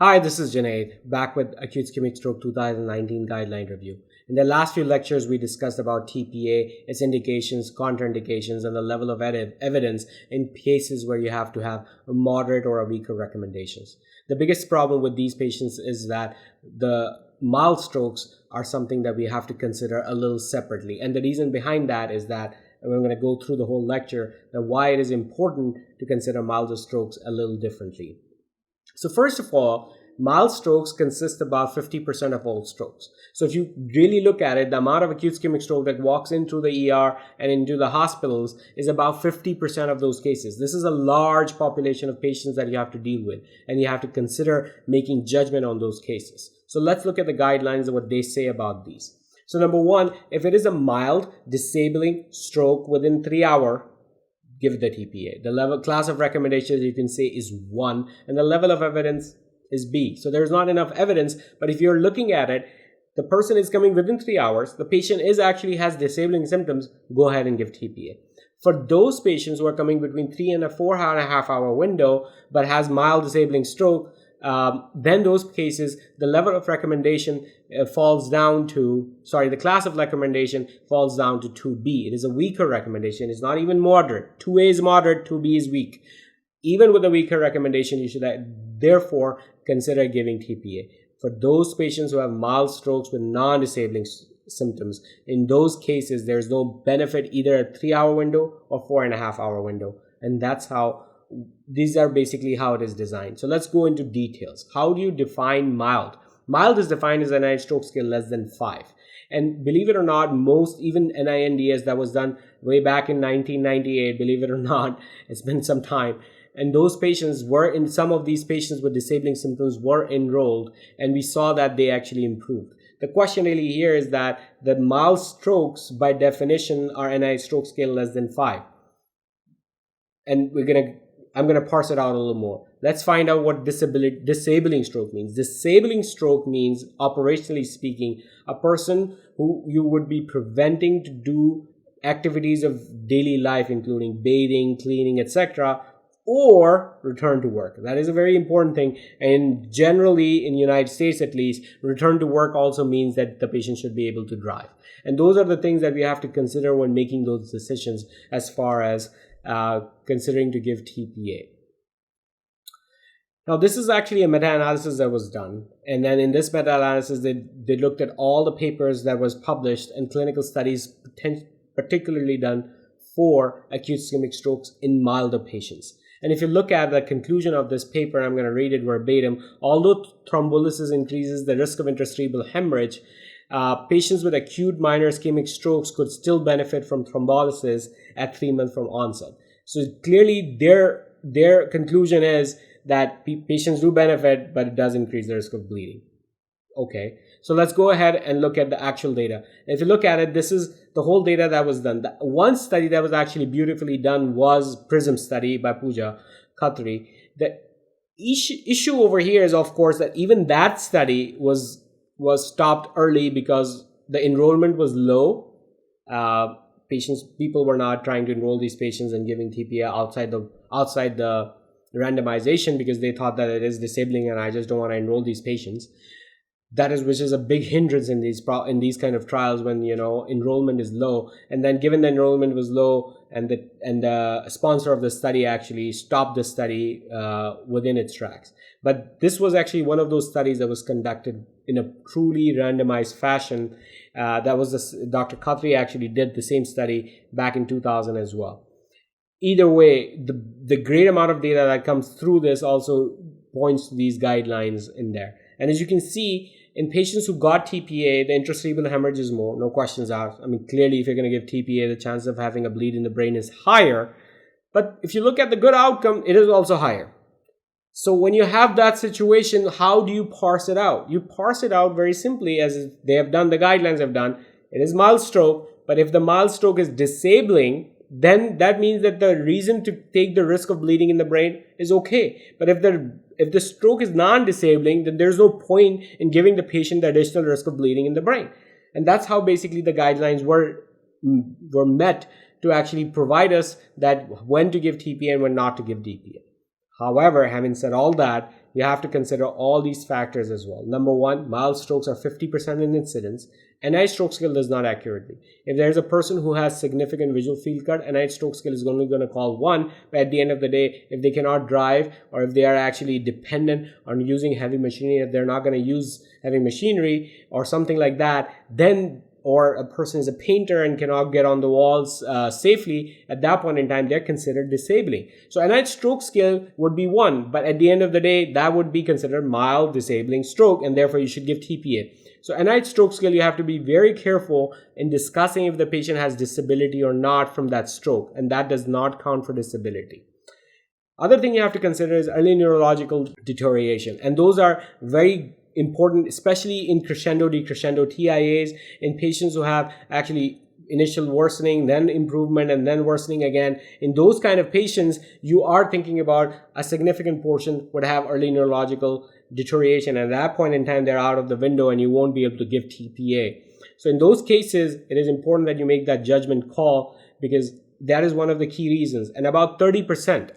Hi, this is Junaid, back with Acute Ischemic Stroke 2019 Guideline Review. In the last few lectures, we discussed about TPA, its indications, contraindications, and the level of evidence in cases where you have to have a moderate or a weaker recommendations. The biggest problem with these patients is that the mild strokes are something that we have to consider a little separately. And the reason behind that is that, and we're going to go through the whole lecture, that why it is important to consider milder strokes a little differently. So first of all, mild strokes consist about 50% of all strokes. So if you really look at it, the amount of acute ischemic stroke that walks into the ER and into the hospitals is about 50% of those cases. This is a large population of patients that you have to deal with, and you have to consider making judgment on those cases. So let's look at the guidelines and what they say about these. So number one, if it is a mild disabling stroke within 3 hours, give the TPA. The level class of recommendations you can say is 1, and the level of evidence is B. So there's not enough evidence, but if you're looking at it, the person is coming within 3 hours, the patient has disabling symptoms, go ahead and give TPA. For those patients who are coming between 3 and a 4.5 hour window, but has mild disabling stroke, then those cases, the level of recommendation falls down to, the class of recommendation falls down to 2B. It is a weaker recommendation. It's not even moderate. 2A is moderate, 2B is weak. Even with a weaker recommendation, you should therefore consider giving TPA. For those patients who have mild strokes with non-disabling symptoms, in those cases, there's no benefit either a 3 hour window or 4.5 hour window. And that's how these are basically how it is designed. So let's go into details. How do you define mild? Mild is defined as an NIH stroke scale less than 5. And believe it or not, most, even NINDS that was done way back in 1998, believe it or not, it's been some time. And those patients some of these patients with disabling symptoms were enrolled, and we saw that they actually improved. The question really here is that the mild strokes by definition are NIH stroke scale less than 5. And I'm going to parse it out a little more. Let's find out what disabling stroke means. Disabling stroke means, operationally speaking, a person who you would be preventing to do activities of daily life, including bathing, cleaning, etc., or return to work. That is a very important thing. And generally, in the United States at least, return to work also means that the patient should be able to drive. And those are the things that we have to consider when making those decisions as far as considering to give TPA. Now, this is actually a meta-analysis that was done. And then in this meta-analysis, they looked at all the papers that was published and clinical studies particularly done for acute ischemic strokes in milder patients. And if you look at the conclusion of this paper, I'm going to read it verbatim. Although thrombolysis increases the risk of intracerebral hemorrhage, patients with acute minor ischemic strokes could still benefit from thrombolysis at 3 months from onset. So clearly their conclusion is that patients do benefit, but it does increase the risk of bleeding. Okay, so let's go ahead and look at the actual data. If you look at it, this is the whole data that was done. The one study that was actually beautifully done was PRISM study by Pooja Khatri. The issue over here is, of course, that even that study was stopped early because the enrollment was low. People were not trying to enroll these patients and giving TPA outside the randomization because they thought that it is disabling and I just don't want to enroll these patients. Which is a big hindrance in these kind of trials when enrollment is low. And then given the enrollment was low and the sponsor of the study actually stopped the study within its tracks. But this was actually one of those studies that was conducted in a truly randomized fashion. Dr. Khatri actually did the same study back in 2000 as well. Either way, the great amount of data that comes through this also points to these guidelines in there. And as you can see, in patients who got TPA, the intracerebral hemorrhage is more, no questions asked. I mean, clearly, if you're going to give TPA, the chance of having a bleed in the brain is higher. But if you look at the good outcome, it is also higher. So when you have that situation, how do you parse it out? You parse it out very simply, as they have done, the guidelines have done. It is mild stroke, but if the mild stroke is disabling, then that means that the reason to take the risk of bleeding in the brain is okay. But if the stroke is non-disabling, then there's no point in giving the patient the additional risk of bleeding in the brain. And that's how basically the guidelines were met to actually provide us that when to give TPA and when not to give TPA. However, having said all that, you have to consider all these factors as well. Number one, mild strokes are 50% in incidence. NIH stroke scale does not accurately. If there's a person who has significant visual field cut, NIH stroke scale is only going to call 1. But at the end of the day, if they cannot drive, or if they are actually dependent on using heavy machinery, if they're not going to use heavy machinery or something like that, then, or a person is a painter and cannot get on the walls safely, at that point in time, they're considered disabling. So NIH stroke scale would be 1, but at the end of the day, that would be considered mild disabling stroke, and therefore you should give TPA. So NIH stroke scale, you have to be very careful in discussing if the patient has disability or not from that stroke, and that does not count for disability. Other thing you have to consider is early neurological deterioration, and those are very important, especially in crescendo, decrescendo TIAs, in patients who have actually initial worsening, then improvement, and then worsening again. In those kind of patients, you are thinking about a significant portion would have early neurological deterioration. At that point in time, they're out of the window and you won't be able to give TPA. So in those cases, it is important that you make that judgment call, because that is one of the key reasons. And about 30%,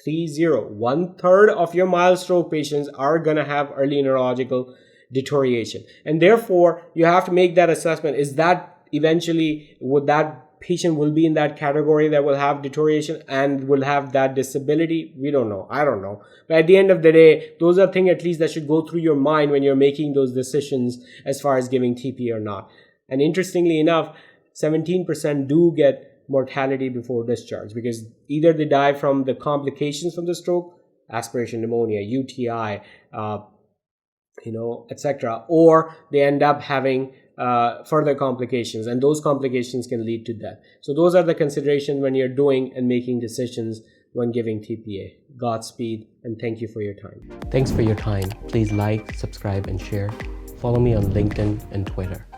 1/3 of your mild stroke patients are going to have early neurological deterioration. And therefore, you have to make that assessment. Is that eventually, would that patient will be in that category that will have deterioration and will have that disability? We don't know. I don't know. But at the end of the day, those are things at least that should go through your mind when you're making those decisions as far as giving TP or not. And interestingly enough, 17% do get mortality before discharge, because either they die from the complications from the stroke, aspiration pneumonia, UTI, etc., or they end up having further complications, and those complications can lead to death. So those are the considerations when you're doing and making decisions when giving TPA. Godspeed, and thank you for your time. Thanks for your time. Please like, subscribe, and share. Follow me on LinkedIn and Twitter.